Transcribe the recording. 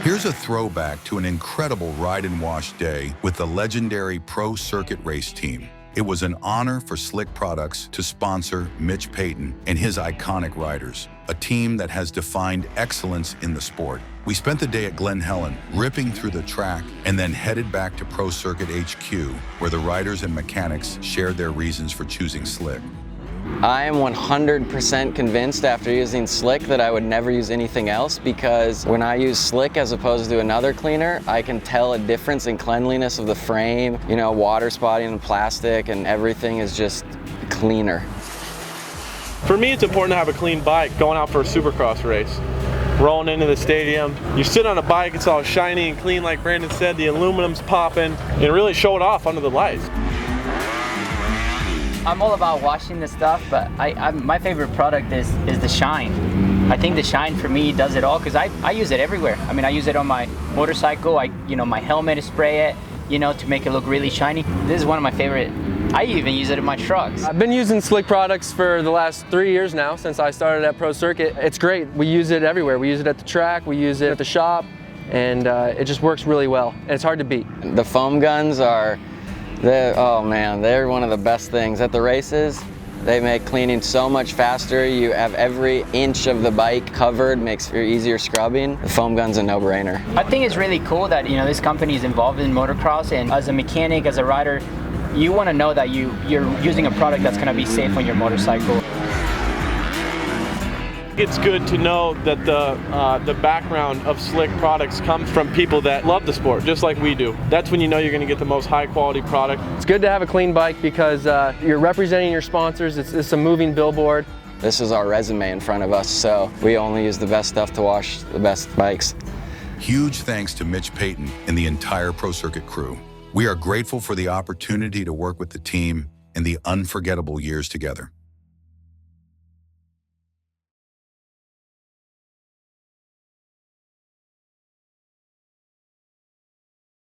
Here's a throwback to an incredible ride and wash day with the legendary Pro Circuit race team. It was an honor for Slick Products to sponsor Mitch Payton and his iconic riders, a team that has defined excellence in the sport. We spent the day at Glen Helen, ripping through the track, and then headed back to Pro Circuit HQ, where the riders and mechanics shared their reasons for choosing Slick. I am 100% convinced after using Slick that I would never use anything else, because when I use Slick as opposed to another cleaner, I can tell a difference in cleanliness of the frame, you know, water spotting and plastic, and everything is just cleaner. For me, it's important to have a clean bike going out for a Supercross race. Rolling into the stadium, you sit on a bike, it's all shiny and clean like Brandon said, the aluminum's popping, and really show it off under the lights. I'm all about washing the stuff, but my favorite product is the shine. I think the shine for me does it all, because I use it everywhere. I mean, I use it on my motorcycle, my helmet, to spray it, to make it look really shiny. This is one of my favorite. I even use it in my trucks. I've been using Slick products for the last 3 years now, since I started at Pro Circuit. It's great. We use it everywhere. We use it at the track, we use it at the shop, and it just works really well. And it's hard to beat. The foam guns are, oh man, they're one of the best things. At the races, they make cleaning so much faster. You have every inch of the bike covered, makes for easier scrubbing. The foam gun's a no-brainer. I think it's really cool that this company is involved in motocross, and as a mechanic, as a rider, you want to know that you're using a product that's going to be safe on your motorcycle. It's good to know that the background of Slick products comes from people that love the sport, just like we do. That's when you know you're going to get the most high-quality product. It's good to have a clean bike because you're representing your sponsors. It's a moving billboard. This is our resume in front of us, so we only use the best stuff to wash the best bikes. Huge thanks to Mitch Payton and the entire Pro Circuit crew. We are grateful for the opportunity to work with the team and the unforgettable years together.